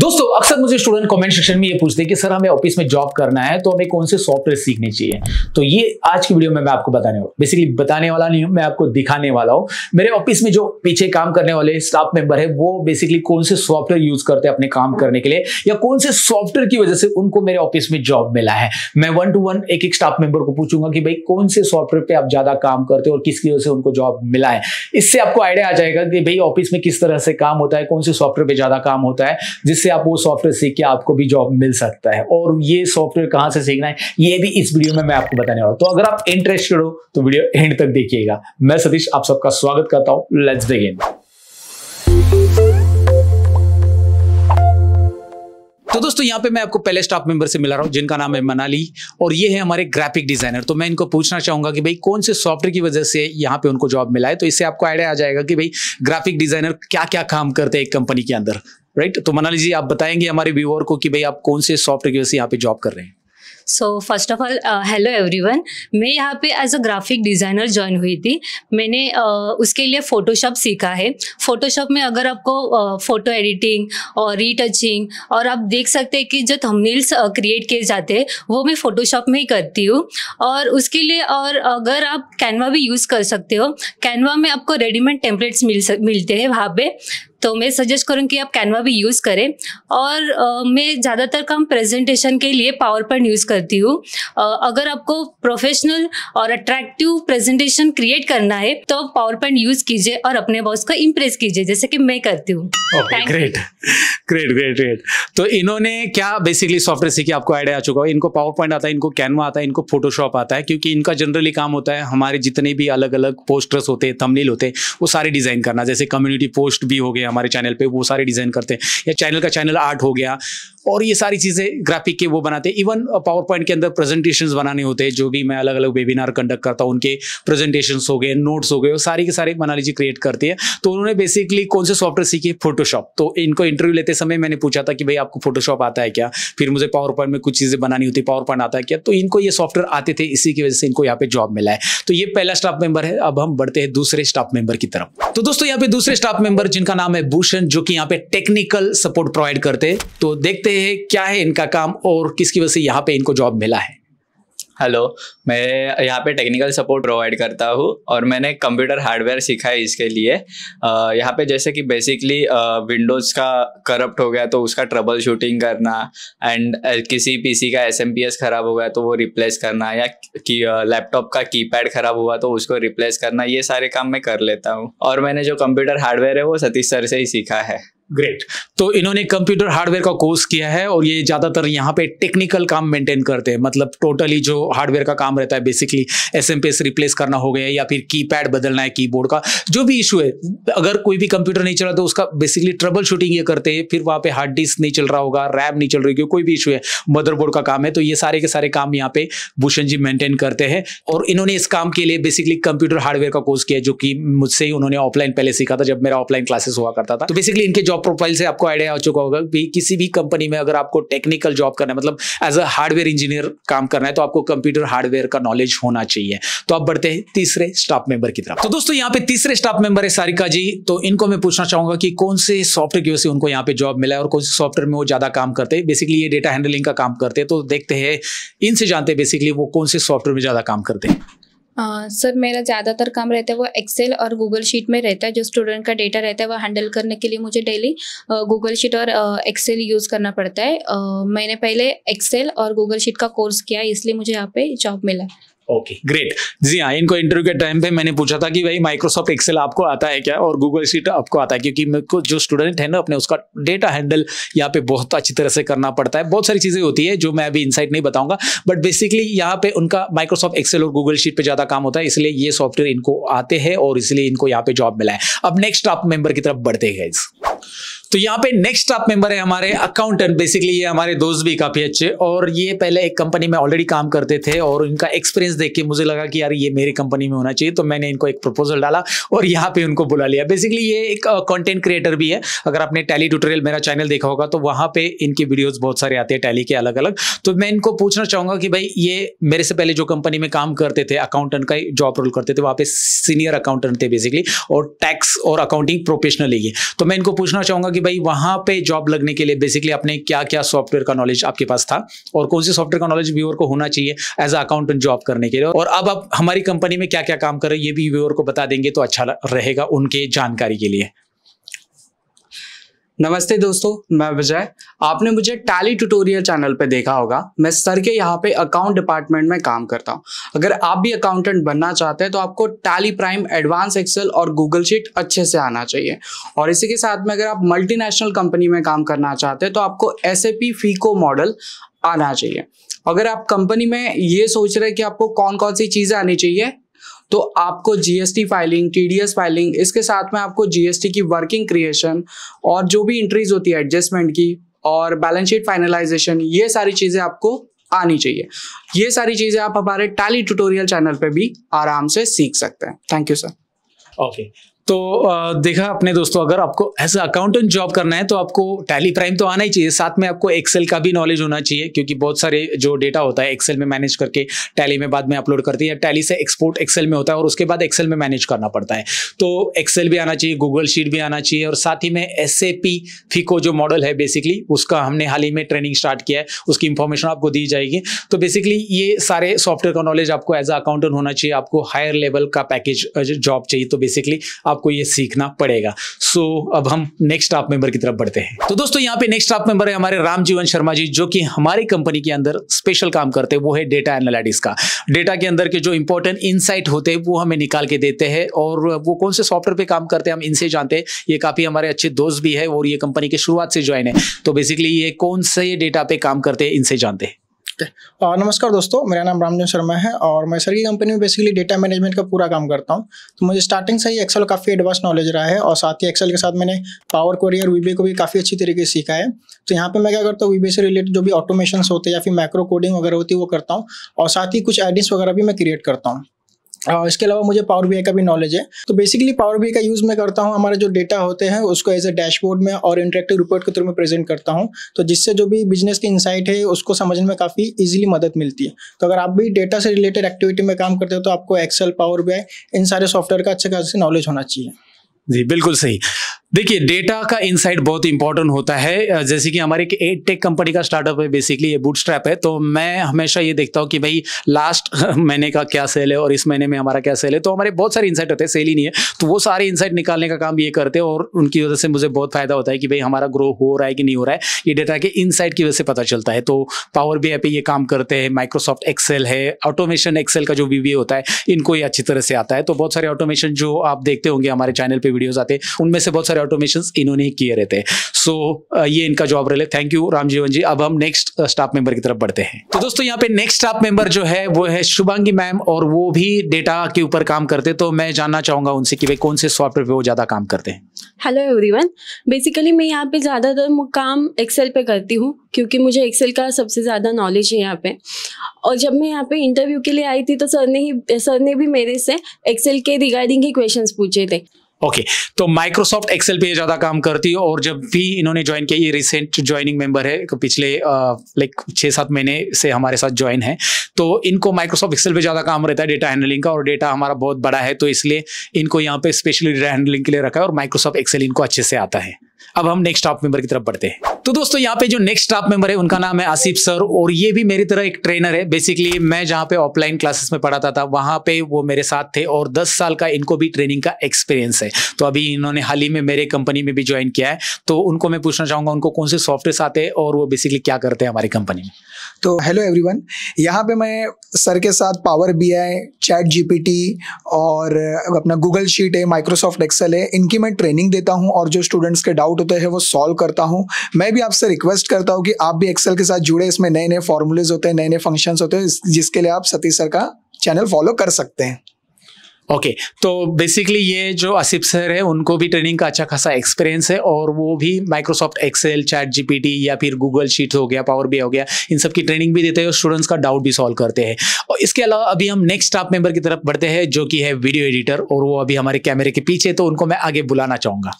दोस्तों अक्सर मुझे स्टूडेंट कमेंट सेक्शन में ये पूछते हैं कि सर हमें ऑफिस में जॉब करना है तो हमें कौन से सॉफ्टवेयर सीखने चाहिए। तो ये आज की वीडियो में मैं आपको बेसिकली बताने वाला नहीं हूं, मैं आपको दिखाने वाला हूं। मेरे ऑफिस में जो पीछे काम करने वाले स्टाफ मेंबर है वो बेसिकली कौन से सॉफ्टवेयर यूज करते हैं अपने काम करने के लिए, या कौन से सॉफ्टवेयर की वजह से उनको मेरे ऑफिस में जॉब मिला है। मैं 1 to 1 एक एक स्टाफ मेंबर को पूछूंगा कि भाई कौन से सॉफ्टवेयर पे आप ज्यादा काम करते हो और किसकी वजह से उनको जॉब मिला है। इससे आपको आइडिया आ जाएगा कि भाई ऑफिस में किस तरह से काम होता है, कौन से सॉफ्टवेयर पे ज्यादा काम होता है, जिससे आप वो सॉफ्टवेयर सीख के आपको भी जॉब मिल सकता है। और ये सॉफ्टवेयर कहां से सीखना है ये भी इस वीडियो में मैं आपको बताने वाला हूं। तो अगर आप इंटरेस्टेड हो तो वीडियो एंड तक देखिएगा। मैं सतीश आप सबका स्वागत करता हूं। Let's begin. तो दोस्तों यहाँ पे मैं आपको पहले स्टाफ मेंबर से मिला रहा हूँ जिनका नाम है मनाली, और ये है हमारे ग्राफिक डिजाइनर। तो मैं इनको पूछना चाहूंगा कि भाई कौन से सॉफ्टवेयर की वजह से यहाँ पे उनको जॉब मिला है। तो इससे आपको आइडिया आ जाएगा कि भाई ग्राफिक डिजाइनर क्या क्या काम करते हैं एक कंपनी के अंदर, राइट। तो मनाली जी आप बताएंगे हमारे व्यूअर को कि भाई आप कौन से सॉफ्टवेयर की वजह से यहाँ पे जॉब कर रहे हैं। So first of all hello everyone, मैं यहाँ पे as a graphic designer join हुई थी। मैंने उसके लिए फ़ोटोशॉप सीखा है। फ़ोटोशॉप में अगर आपको फ़ोटो एडिटिंग और रीटचिंग, और आप देख सकते हैं कि जो थंबनेल्स क्रिएट किए जाते हैं वो मैं फ़ोटोशॉप में ही करती हूँ। और उसके लिए और अगर आप कैनवा भी यूज़ कर सकते हो, कैनवा में आपको रेडीमेड टेम्पलेट्स मिलते हैं वहाँ पे। तो मैं सजेस्ट करूँ कि आप कैनवा भी यूज़ करें। और मैं ज़्यादातर काम प्रेजेंटेशन के लिए पावर पॉइंट यूज़ करती हूँ। अगर आपको प्रोफेशनल और अट्रैक्टिव प्रेजेंटेशन क्रिएट करना है तो पावर पॉइंट यूज़ कीजिए और अपने बॉस को इम्प्रेस कीजिए, जैसे कि मैं करती हूँ। Great great great great. तो इन्होंने क्या बेसिकली सॉफ्टवेयर सीखी, आपको आइडिया आ चुका है। इनको पावर पॉइंट आता है, इनको कैनवा आता है, इनको फोटोशॉप आता है, क्योंकि इनका जनरली काम होता है हमारे जितने भी अलग अलग पोस्टर्स होते हैं, थंबनेल होते हैं, वो सारे डिज़ाइन करना। जैसे कम्युनिटी पोस्ट भी हो गया हमारे चैनल पे, वो सारे डिज़ाइन करते हैं, या चैनल का चैनल आर्ट हो गया, और ये सारी चीज़ें ग्राफिक के वो बनाते हैं। इवन पावर पॉइंट के अंदर प्रेजेंटेशंस बनाने होते हैं, जो भी मैं अलग अलग वेबिनार कंडक्ट करता हूँ, उनके प्रेजेंटेशंस हो गए, नोट्स हो गए, वो सारी के सारे मनाली जी क्रिएट करती है। तो उन्होंने बेसिकली कौन से सॉफ्टवेयर सीखे, फोटोशॉप। तो इनको इंटरव्यू लेते समय मैंने पूछा था कि भाई आपको फोटोशॉप आता है क्या, फिर मुझे पावर पॉइंट में कुछ चीज़ें बनानी होती, पावर पॉइंट आता है क्या। तो इनको ये सॉफ्टवेयर आते थे, इसी की वजह से इनको यहाँ पे जॉब मिला है। तो ये पहला स्टाफ मेंबर है। अब हम बढ़ते हैं दूसरे स्टाफ मेंबर की तरफ। तो दोस्तों यहाँ पे दूसरे स्टाफ मेंबर जिनका नाम है भूषण, जो कि यहाँ पे टेक्निकल सपोर्ट प्रोवाइड करते हैं। तो देखते हैं क्या है इनका काम और किसकी वजह से यहाँ पे इनको जॉब मिला है। हेलो, मैं यहाँ पे टेक्निकल सपोर्ट प्रोवाइड करता हूँ और मैंने कंप्यूटर हार्डवेयर सीखा है इसके लिए। यहाँ पे जैसे कि बेसिकली विंडोज़ का करप्ट हो गया तो उसका ट्रबल शूटिंग करना, एंड किसी पीसी का एसएमपीएस ख़राब हो गया तो वो रिप्लेस करना, या कि लैपटॉप का कीपैड ख़राब हुआ तो उसको रिप्लेस करना, ये सारे काम मैं कर लेता हूँ। और मैंने जो कंप्यूटर हार्डवेयर है वो सतीश सर से ही सीखा है। ग्रेट। तो इन्होंने कंप्यूटर हार्डवेयर का कोर्स किया है और ये ज्यादातर यहाँ पे टेक्निकल काम मेंटेन करते हैं। मतलब टोटली जो हार्डवेयर का काम रहता है, बेसिकली एसएमपीएस रिप्लेस करना हो गया, या फिर कीपैड बदलना है, कीबोर्ड का जो भी इशू है, अगर कोई भी कंप्यूटर नहीं चल रहा तो उसका बेसिकली ट्रबल शूटिंग ये करते हैं। फिर वहाँ पे हार्ड डिस्क नहीं चल रहा होगा, रैम नहीं चल रही होगी, कोई भी इशू है, मदरबोर्ड का काम है, तो ये सारे के सारे काम यहाँ पे भूषण जी मेंटेन करते हैं। और इन्होंने इस काम के लिए बेसिकली कंप्यूटर हार्डवेयर का कोर्स किया, जो कि मुझसे ही उन्होंने ऑफलाइन पहले सीखा था जब मेरा ऑफलाइन क्लासेस हुआ करता था। तो बेसिकली इनके जॉब प्रोफाइल से आपको आइडिया हो चुका होगा कि किसी भी कंपनी में अगर आपको टेक्निकल जॉब करना है, मतलब एज अ हार्डवेयर इंजीनियर काम करना है, तो आपको कंप्यूटर हार्डवेयर का नॉलेज होना चाहिए। तो अब बढ़ते हैं तीसरे स्टाफ मेंबर की तरफ। तो दोस्तों यहाँ पे तीसरे स्टाफ मेंबर है सारिका जी। तो इनको मैं पूछना चाहूंगा कि कौन से सॉफ्टवेयर की वजह से उनको यहाँ पे जॉब मिला है और कौन से सॉफ्टवेयर में वो ज्यादा काम करते हैं। बेसिकली ये डेटा हैंडलिंग का काम करते हैं। तो देखते हैं इनसे जानते हैं बेसिकली वो कौन से सॉफ्टवेयर में ज्यादा काम करते हैं। सर मेरा ज़्यादातर काम रहता है वो एक्सेल और गूगल शीट में रहता है। जो स्टूडेंट का डेटा रहता है वो हैंडल करने के लिए मुझे डेली गूगल शीट और एक्सेल यूज़ करना पड़ता है। मैंने पहले एक्सेल और गूगल शीट का कोर्स किया, इसलिए मुझे यहाँ पे जॉब मिला। Okay great. जी हाँ, इनको इंटरव्यू के टाइम पे मैंने पूछा था कि भाई माइक्रोसॉफ्ट एक्सेल आपको आता है क्या और गूगल शीट आपको आता है, क्योंकि मेरे को जो स्टूडेंट है ना अपने, उसका डेटा हैंडल यहाँ पे बहुत अच्छी तरह से करना पड़ता है। बहुत सारी चीजें होती है जो मैं अभी इनसाइट नहीं बताऊंगा, बट बेसिकली यहाँ पे उनका माइक्रोसॉफ्ट एक्सेल और गूगल शीट पे ज्यादा काम होता है, इसलिए ये सॉफ्टवेयर इनको आते हैं और इसलिए इनको यहाँ पे जॉब मिला है। अब नेक्स्ट स्टाफ मेंबर की तरफ बढ़ते हैं। तो यहाँ पे नेक्स्ट स्टाफ मेंबर है हमारे अकाउंटेंट। बेसिकली ये हमारे दोस्त भी काफी अच्छे, और ये पहले एक कंपनी में ऑलरेडी काम करते थे, और इनका एक्सपीरियंस देख के मुझे लगा कि यार ये मेरी कंपनी में होना चाहिए। तो मैंने इनको एक प्रपोजल डाला और यहाँ पे उनको बुला लिया। बेसिकली ये एक कंटेंट क्रिएटर भी है। अगर आपने टैली ट्यूटोरियल मेरा चैनल देखा होगा तो वहाँ पे इनके वीडियोज बहुत सारे आते हैं टैली के अलग अलग। तो मैं इनको पूछना चाहूंगा कि भाई ये मेरे से पहले जो कंपनी में काम करते थे, अकाउंटेंट का जॉब रोल करते थे, वहाँ पे सीनियर अकाउंटेंट थे बेसिकली, और टैक्स और अकाउंटिंग प्रोफेशनल ही है। तो मैं इनको पूछना चाहूंगा कि भाई वहाँ पे जॉब लगने के लिए बेसिकली अपने क्या क्या सॉफ्टवेयर का नॉलेज आपके पास था और कौन से सॉफ्टवेयर का नॉलेज व्यूअर को होना चाहिए एज अकाउंटेंट जॉब करने के लिए, और अब आप हमारी कंपनी में क्या क्या काम कर रहे हैं ये भी व्यूअर को बता देंगे तो अच्छा रहेगा उनके जानकारी के लिए। नमस्ते दोस्तों, मैं विजय। आपने मुझे टैली ट्यूटोरियल चैनल पे देखा होगा। मैं सर के यहाँ पे अकाउंट डिपार्टमेंट में काम करता हूँ। अगर आप भी अकाउंटेंट बनना चाहते हैं तो आपको टैली प्राइम, एडवांस एक्सेल और गूगल शीट अच्छे से आना चाहिए। और इसी के साथ में अगर आप मल्टीनेशनल कंपनी में काम करना चाहते हैं तो आपको SAP FICO मॉडल आना चाहिए। अगर आप कंपनी में ये सोच रहे हैं कि आपको कौन कौन सी चीज़ें आनी चाहिए, तो आपको GST फाइलिंग, TDS फाइलिंग, इसके साथ में आपको GST की वर्किंग क्रिएशन और जो भी एंट्रीज होती है एडजस्टमेंट की और बैलेंस शीट फाइनलाइजेशन, ये सारी चीज़ें आपको आनी चाहिए। ये सारी चीज़ें आप हमारे टैली ट्यूटोरियल चैनल पे भी आराम से सीख सकते हैं। Thank you sir. ओके, तो देखा अपने दोस्तों, अगर आपको एज अकाउंटेंट जॉब करना है तो आपको टैली प्राइम तो आना ही चाहिए, साथ में आपको एक्सेल का भी नॉलेज होना चाहिए, क्योंकि बहुत सारे जो डेटा होता है एक्सेल में मैनेज करके टैली में बाद में अपलोड करती है, टैली से एक्सपोर्ट एक्सेल में होता है और उसके बाद एक्सेल में मैनेज करना पड़ता है। तो एक्सेल भी आना चाहिए, गूगल शीट भी आना चाहिए, और साथ ही में SAP FICO जो मॉडल है बेसिकली उसका हमने हाल ही में ट्रेनिंग स्टार्ट किया है, उसकी इंफॉर्मेशन आपको दी जाएगी। तो बेसिकली ये सारे सॉफ्टवेयर का नॉलेज आपको एज अ अकाउंटेंट होना चाहिए। आपको हायर लेवल का पैकेज जॉब चाहिए तो बेसिकली आपको ये सीखना पड़ेगा। सो अब हम नेक्स्ट स्टाफ मेंबर की तरफ बढ़ते हैं। तो दोस्तों यहाँ पे नेक्स्ट स्टाफ मेंबर है हमारे रामजीवन शर्मा जी, जो कि हमारी कंपनी के अंदर स्पेशल काम करते हैं, वो है डेटा एनालिटिक्स का। डेटा के अंदर के जो इंपॉर्टेंट इनसाइट होते हैं वो हमें निकाल के देते हैं, और वो कौन से सॉफ्टवेयर पे काम करते हैं हम इनसे जानते हैं। ये काफी हमारे अच्छे दोस्त भी है और ये कंपनी के शुरुआत से ज्वाइन है, तो बेसिकली ये कौन से डेटा पे काम करते हैं इनसे जानते हैं। नमस्कार दोस्तों, मेरा नाम रामजीवन शर्मा है और मैं सर की कंपनी में बेसिकली डेटा मैनेजमेंट का पूरा काम करता हूं। तो मुझे स्टार्टिंग से ही एक्सेल काफ़ी एडवांस नॉलेज रहा है, और साथ ही एक्सेल के साथ मैंने पावर क्वेरी और VBA को भी काफ़ी अच्छी तरीके से सीखा है। तो यहाँ पे मैं क्या करता हूँ, VBA से रिलेटेड जो भी ऑटोमेशंस होते हैं या फिर मैक्रो कोडिंग वगैरह होती है वो करता हूँ, और साथ ही कुछ एडिट्स वगैरह भी मैं क्रिएट करता हूँ। इसके अलावा मुझे पावर BI का भी नॉलेज है। तो बेसिकली पावर BI का यूज़ मैं करता हूँ हमारे जो डेटा होते हैं उसको एज ए डैशबोर्ड में और इंटरेक्टिव रिपोर्ट के थ्रू में प्रेजेंट करता हूँ, तो जिससे जो भी बिजनेस की इंसाइट है उसको समझने में काफ़ी इजीली मदद मिलती है। तो अगर आप भी डेटा से रिलेटेड एक्टिविटी में काम करते हो तो आपको एक्सेल, पावर BI, इन सारे सॉफ्टवेयर का अच्छे खासे नॉलेज होना चाहिए। जी बिल्कुल सही। देखिए डेटा का इनसाइट बहुत इंपॉर्टेंट होता है। जैसे कि हमारे एक टेक कंपनी का स्टार्टअप है, बेसिकली ये बूटस्ट्रैप है, तो मैं हमेशा ये देखता हूँ कि भाई लास्ट महीने का क्या सेल है और इस महीने में हमारा क्या सेल है। तो हमारे बहुत सारे इनसाइट होते हैं, सेल ही नहीं है तो वो सारे इनसाइट निकालने का काम ये करते हैं, और उनकी वजह से मुझे बहुत फायदा होता है कि भाई हमारा ग्रो हो रहा है कि नहीं हो रहा है, ये डेटा के इनसाइट की वजह से पता चलता है। तो पावर BI पे ये काम करते हैं, माइक्रोसॉफ्ट एक्सेल है, ऑटोमेशन एक्सेल का जो VBA होता है इनको ये अच्छी तरह से आता है। तो बहुत सारे ऑटोमेशन जो आप देखते होंगे हमारे चैनल पे वीडियोस आते हैं उनमें से बहुत सारे ऑटोमेशन इन्होंने किए रहते हैं। सो ये इनका जॉब रोल है। थैंक यू रामजीवन जी। अब हम नेक्स्ट स्टाफ मेंबर की तरफ बढ़ते हैं। तो दोस्तों यहाँ पे नेक्स्ट स्टाफ मेंबर जो है वो है शुभांगी मैम, और वो भी डेटा के ऊपर काम करते हैं। तो मैं जानना चाहूंगा उनसे कि भाई कौन से सॉफ्टवेयर पे वो ज्यादा काम करते हैं। हेलो एवरीवन, बेसिकली मैं यहाँ पे ज़्यादातर काम एक्सेल पे करती हूँ क्योंकि मुझे एक्सेल का सबसे ज़्यादा नॉलेज है यहाँ पे। और जब मैं यहाँ पे इंटरव्यू के लिए आई थी तो सर ने भी मेरे से एक्सेल के रिगार्डिंग ही क्वेश्चंस पूछे थे। ओके, तो माइक्रोसॉफ्ट एक्सेल पे ज्यादा काम करती है, और जब भी इन्होंने ज्वाइन किया, ये रिसेंट ज्वाइनिंग मेंबर है, पिछले लाइक 6-7 महीने से हमारे साथ ज्वाइन है। तो इनको माइक्रोसॉफ्ट एक्सेल पे ज्यादा काम रहता है डेटा हैंडलिंग का, और डेटा हमारा बहुत बड़ा है तो इसलिए इनको यहाँ पे स्पेशली डेटा हैंडलिंग के लिए रखा है, और माइक्रोसॉफ्ट एक्सेल इनको अच्छे से आता है। अब हम नेक्स्ट स्टाफ मेंबर की तरफ बढ़ते हैं। तो दोस्तों यहाँ पे जो नेक्स्ट स्टाफ मेंबर है उनका नाम है आसिफ सर, और ये भी मेरी तरह एक ट्रेनर है। बेसिकली मैं जहाँ पे ऑफलाइन क्लासेस में पढ़ाता था वहाँ पे वो मेरे साथ थे, और 10 साल का इनको भी ट्रेनिंग का एक्सपीरियंस है। तो अभी इन्होंने हाल ही में मेरे कंपनी में भी ज्वाइन किया है, तो उनको मैं पूछना चाहूँगा उनको कौन से सॉफ्टवेयर आते हैं और वो बेसिकली क्या करते हैं हमारी कंपनी में। तो हेलो एवरीवन, यहाँ पे मैं सर के साथ पावर BI, चैट GPT और अपना गूगल शीट है, माइक्रोसॉफ्ट एक्सेल है, इनकी मैं ट्रेनिंग देता हूँ, और जो स्टूडेंट्स के डाउट होते हैं वो सॉल्व करता हूँ। मैं भी आपसे रिक्वेस्ट करता हूँ कि आप भी एक्सेल के साथ जुड़े, इसमें नए नए फॉर्मूलेज होते हैं, नए नए फंक्शंस होते हैं, जिसके लिए आप सतीश सर का चैनल फॉलो कर सकते हैं। ओके, तो बेसिकली ये जो आसिफ सर है उनको भी ट्रेनिंग का अच्छा खासा एक्सपीरियंस है, और वो भी माइक्रोसॉफ्ट एक्सेल, चैट GPT या फिर गूगल शीट हो गया, पावर BI हो गया, इन सब की ट्रेनिंग भी देते हैं और स्टूडेंट्स का डाउट भी सॉल्व करते हैं। और इसके अलावा अभी हम नेक्स्ट स्टाफ मेंबर की तरफ बढ़ते हैं जो कि है वीडियो एडिटर, और वो अभी हमारे कैमरे के पीछे, तो उनको मैं आगे बुलाना चाहूंगा।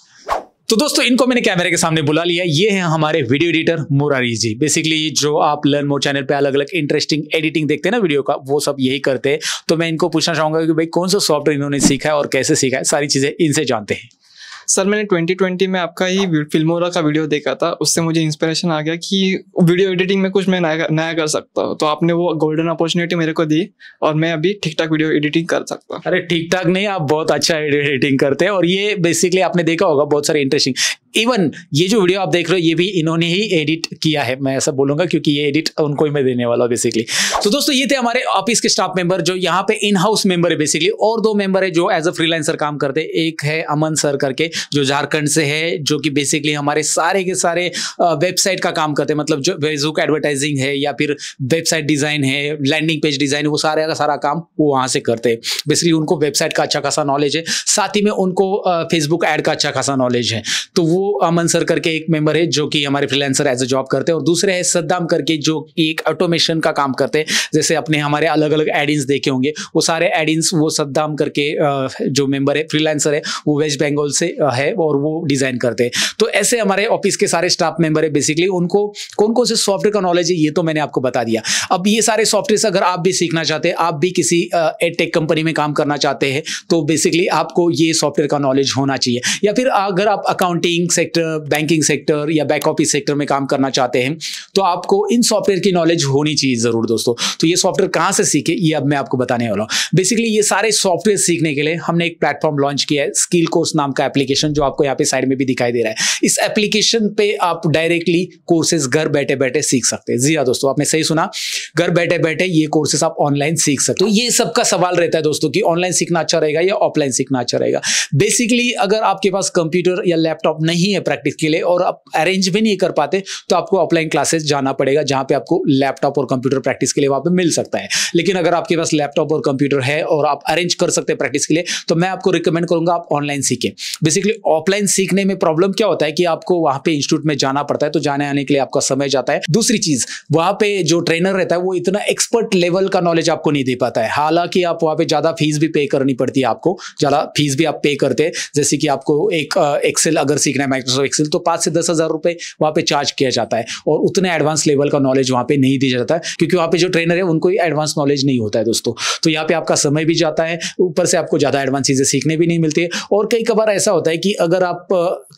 तो दोस्तों इनको मैंने कैमरे के सामने बुला लिया। ये है हमारे वीडियो एडिटर मुरारी जी। बेसिकली जो आप लर्न मोर चैनल पे अलग अलग इंटरेस्टिंग एडिटिंग देखते हैं ना वीडियो का, वो सब यही करते हैं। तो मैं इनको पूछना चाहूंगा कि भाई कौन सा सॉफ्टवेयर इन्होंने सीखा है और कैसे सीखा है, सारी चीजें इनसे जानते हैं। सर मैंने 2020 में आपका ही फिल्मोरा का वीडियो देखा था, उससे मुझे इंस्पिरेशन आ गया कि वीडियो एडिटिंग में कुछ मैं नया कर सकता हूँ। तो आपने वो गोल्डन अपॉर्चुनिटी मेरे को दी और मैं अभी ठीक ठाक वीडियो एडिटिंग कर सकता हूँ। अरे ठीक ठाक नहीं, आप बहुत अच्छा एडिटिंग करते हैं। और ये बेसिकली आपने देखा होगा बहुत सारे इंटरेस्टिंग, इवन ये जो वीडियो आप देख रहे हो ये भी इन्होंने ही एडिट किया है, मैं ऐसा बोलूंगा, क्योंकि ये एडिट उनको ही मैं देने वाला हूं बेसिकली। तो दोस्तों ये थे हमारे ऑफिस के स्टाफ मेंबर जो यहाँ पे इन हाउस मेंबर है बेसिकली, और 2 मेंबर है जो एज अ फ्रीलांसर काम करते हैं। एक है अमन सर करके जो झारखंड से है, जो कि बेसिकली हमारे सारे के सारे वेबसाइट का काम करते हैं, मतलब जो फेसबुक एडवर्टाइजिंग है या फिर वेबसाइट डिजाइन है, लैंडिंग पेज डिजाइन, वो सारे का सारा काम वो वहां से करते हैं। बेसिकली उनको वेबसाइट का अच्छा खासा नॉलेज है, साथ ही में उनको फेसबुक एड का अच्छा खासा नॉलेज है। तो वो अमन सर करके एक मेंबर है जो कि हमारे फ्रीलांसर एज अ जॉब करते हैं। और दूसरे है सद्दाम करके जो कि एक ऑटोमेशन का काम करते हैं। जैसे अपने हमारे अलग अलग एडिंस देखे होंगे, वो सारे एडिंस वो सद्दाम करके जो मेंबर है फ्रीलांसर है वो वेस्ट बंगाल से है और वो डिजाइन करते हैं। तो ऐसे हमारे ऑफिस के सारे स्टाफ मेंबर है बेसिकली, उनको कौन कौन से सॉफ्टवेयर का नॉलेज है ये तो मैंने आपको बता दिया। अब ये सारे सॉफ्टवेयर अगर आप भी सीखना चाहते हैं, आप भी किसी एडटेक कंपनी में काम करना चाहते हैं, तो बेसिकली आपको ये सॉफ्टवेयर का नॉलेज होना चाहिए। या फिर अगर आप अकाउंटिंग सेक्टर, बैंकिंग सेक्टर या बैक ऑफिस सेक्टर में काम करना चाहते हैं, तो आपको इन सॉफ्टवेयर की नॉलेज होनी चाहिए जरूर दोस्तों। तो ये सॉफ्टवेयर कहां से सीखे ये अब मैं आपको बताने वाला हूं। बेसिकली ये सारे सॉफ्टवेयर सीखने के लिए हमने एक प्लेटफॉर्म लॉन्च किया है, स्किल कोर्स नाम का एप्लीकेशन, जो आपको यहाँ पे साइड में भी दिखाई दे रहा है। इस एप्लीकेशन पे आप डायरेक्टली कोर्सेज घर बैठे बैठे सीख सकते हैं। जी हाँ दोस्तों, आपने सही सुना, घर बैठे बैठे ये कोर्सेज आप ऑनलाइन सीख सकते हो। ये सबका सवाल रहता है दोस्तों कि ऑनलाइन सीखना अच्छा रहेगा या ऑफलाइन सीखना अच्छा रहेगा। बेसिकली अगर आपके पास कंप्यूटर या लैपटॉप नहीं है प्रैक्टिस के लिए और आप अरेंज भी नहीं कर पाते, तो आपको ऑफलाइन क्लासेस जाना पड़ेगा, जहां पे आपको लैपटॉप और कंप्यूटर प्रैक्टिस के लिए वहां पे मिल सकता है। लेकिन अगर आपके पास लैपटॉप और कंप्यूटर है और आप अरेंज कर सकते हैं प्रैक्टिस के लिए, तो मैं आपको रिकमेंड करूंगा आप ऑनलाइन सीखें। बेसिकली ऑफलाइन सीखने में प्रॉब्लम क्या होता है कि आपको वहां पे इंस्टीट्यूट में जाना पड़ता है, तो जाने आने के लिए आपका समय जाता है। दूसरी चीज, वहां पे जो ट्रेनर रहता है वो इतना एक्सपर्ट लेवल का नॉलेज आपको नहीं दे पाता है। हालांकि आप वहां पे ज्यादा फीस भी पे करनी पड़ती है, आपको ज्यादा फीस भी आप पे करते हैं। जैसे कि आपको एक एक्सेल अगर सीखना है, माइक्रोसॉफ्ट एक्सेल, तो 5 से 10 हजार रुपए वहां पे चार्ज किया जाता है और उतने एडवांस लेवल का नॉलेज वहां पे नहीं दिया जाता है, क्योंकि वहां पे जो ट्रेनर है उनको एडवांस नॉलेज नहीं होता है दोस्तों। तो यहाँ पे आपका समय भी जाता है, ऊपर से आपको ज्यादा एडवांस चीजें सीखने भी नहीं मिलती है। और कई बार ऐसा होता है कि अगर आप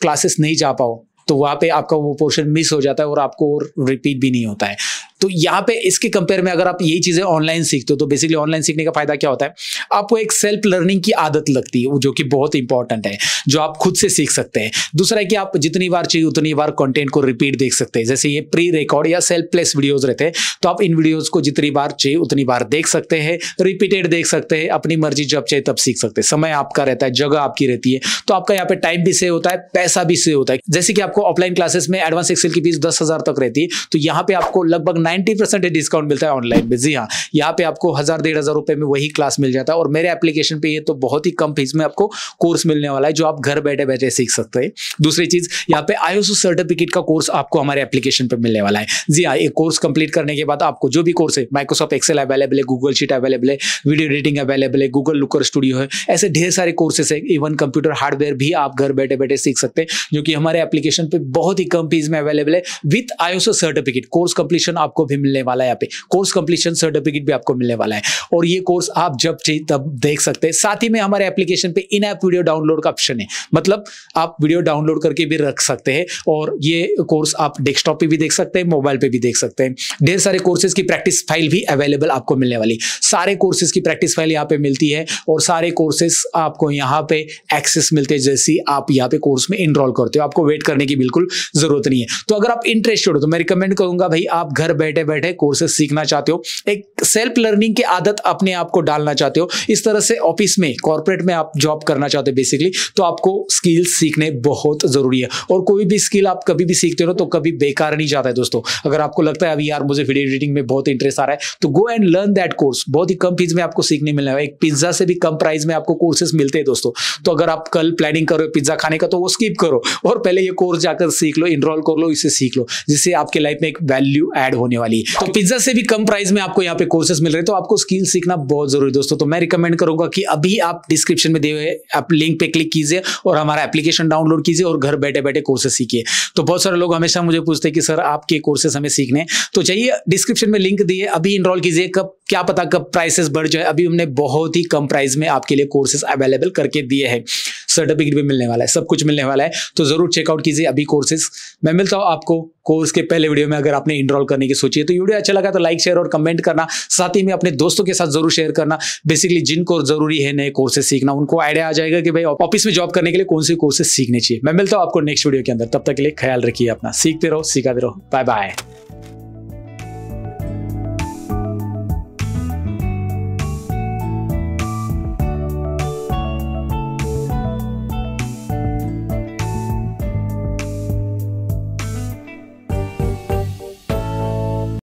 क्लासेस नहीं जा पाओ तो वहां पे आपका वो पोर्शन मिस हो जाता है और आपको रिपीट भी नहीं होता है। तो यहाँ पे इसके कंपेयर में अगर आप यही चीजें ऑनलाइन सीखते हो, तो बेसिकली ऑनलाइन सीखने का फायदा क्या होता है, आपको एक सेल्फ लर्निंग की आदत लगती है, जो कि बहुत इंपॉर्टेंट है, जो आप खुद से सीख सकते हैं। दूसरा है कि आप जितनी बार चाहिए उतनी बार कंटेंट को रिपीट देख सकते हैं। जैसे ये प्री रिकॉर्ड या सेल्फ प्लेस वीडियोस रहते हैं, तो आप इन वीडियोस को जितनी बार चाहिए उतनी बार देख सकते हैं, रिपीटेड देख सकते हैं, अपनी मर्जी जब चाहिए तब सीख सकते हैं। समय आपका रहता है, जगह आपकी रहती है, तो आपका यहाँ पे टाइम भी सेव होता है, पैसा भी सेव होता है। जैसे कि आपको ऑफलाइन क्लासेस में एडवांस एक्सेल की फीस 10,000 तक रहती है, तो यहाँ पे आपको लगभग 90% डिस्काउंट मिलता है ऑनलाइन में। जी हाँ, यहाँ पे आपको 1,000-1,500 रुपए में वही क्लास मिल जाता है। और मेरे एप्लीकेशन पे ये तो बहुत ही कम फीस में आपको कोर्स मिलने वाला है, जो आप घर बैठे बैठे सीख सकते हैं। दूसरी चीज, यहाँ पे ISO सर्टिफिकेट का कोर्स आपको हमारे एप्लीकेशन पे मिलने वाला है। जी हाँ, एक कोर्स कंप्लीट करने के बाद आपको जो भी कोर्स है, माइक्रोसॉफ्ट एक्सेल अवेलेबल है, गूगल शीट अवेलेबल है, वीडियो एडिटिंग अवेलेबल है, गूगल लुकर स्टूडियो है, ऐसे ढेर सारे कोर्सेस है। इवन कंप्यूटर हार्डवेयर भी आप घर बैठे बैठे सीख सकते हैं, जो कि हमारे एप्लीकेशन पे बहुत ही कम फीस में अवेलेबल है, with ISO certificate. Course completion आपको भी मिलने वाला है, यहाँ पे कोर्स कंप्लीशन सर्टिफिकेट भी आपको मिलने वाला है। और ये कोर्स आप जब चाहिए तब देख सकते हैं। साथ ही में हमारे एप्लीकेशन पे इन ऐप वीडियो डाउनलोड का ऑप्शन है, मतलब आप वीडियो डाउनलोड करके भी रख सकते हैं और ये कोर्स आप डेस्कटॉप पे भी देख सकते हैं, मोबाइल पे भी देख सकते हैं। ढेर सारे कोर्सेज की प्रैक्टिस फाइल भी अवेलेबल आपको मिलने वाली, सारे कोर्सेज की प्रैक्टिस फाइल यहाँ पे मिलती है और सारे कोर्सेज आपको यहाँ पे एक्सेस मिलते हैं जैसे आप यहाँ पे कोर्स में इनरोल करते हो। आपको वेट करने की बिल्कुल जरूरत नहीं है। तो अगर आप इंटरेस्टेड हो तो मैं रिकमेंड करूंगा भाई, आप घर बैठे बैठे कोर्सेज सीखना चाहते हो, एक सेल्फ लर्निंग की आदत अपने आप को डालना चाहते हो, इस तरह से ऑफिस में, कॉर्पोरेट में आप जॉब करना चाहते हो बेसिकली, तो आपको स्किल्स सीखने बहुत जरूरी है। और कोई भी स्किल आप कभी भी सीखते हो तो कभी बेकार नहीं जाता है दोस्तों। अगर आपको लगता है अभी यार मुझे वीडियो एडिटिंग में बहुत इंटरेस्ट आ रहा है, तो go and learn that course. बहुत ही कम फीस में आपको सीखने मिलने वाला है, एक पिज्जा से भी कम प्राइस में आपको कोर्सेज मिलते हैं दोस्तों। तो अगर आप कल प्लानिंग करो पिज्जा खाने का, तो वो स्किप करो और पहले ये कोर्स जाकर सीख लो, इनरोल कर लो, इसे सीख लो, जिससे आपके लाइफ में एक वैल्यू ऐड होने वाली है। तो पिज्जा से भी कम प्राइस में आपको यहाँ पे कोर्सेज मिल रहे हैं, तो आपको स्किल सीखना बहुत जरूरी है दोस्तों। तो मैं रिकमेंड करूंगा कि अभी आप डिस्क्रिप्शन में दिए हुए आप लिंक पे क्लिक कीजिए और हमारा एप्लीकेशन डाउनलोड कीजिए और घर बैठे बैठे कोर्सेज सीखिए। तो बहुत सारे लोग हमेशा मुझे पूछते हैं कि सर आपके कोर्सेज हमें सीखने, तो चाहिए डिस्क्रिप्शन में लिंक दिए, अभी इनरोल कीजिए। कब क्या पता कब प्राइसेस बढ़ जाए, अभी हमने बहुत ही कम प्राइस में आपके लिए कोर्सेज अवेलेबल करके दिए हैं। सर्टिफिकेट भी मिलने वाला है, सब कुछ मिलने वाला है। तो जरूर चेकआउट कीजिए अभी कोर्सेज। मैं मिलता हूँ आपको कोर्स के पहले वीडियो में। अगर आपने इनरोल करने की सोची है तो वीडियो अच्छा लगा तो लाइक शेयर और कमेंट करना, साथ ही में अपने दोस्तों के साथ जरूर शेयर करना। बेसिकली जिनको जरूरी है नए कोर्सेज सीखना, उनको आइडिया आ जाएगा कि भाई ऑफिस में जॉब करने के लिए कौन से कोर्सेज सीखने चाहिए। मैं मिलता हूँ आपको नेक्स्ट वीडियो के अंदर, तब तक के लिए ख्याल रखिए अपना, सीखते रहो, सिखाते रहो। Bye bye.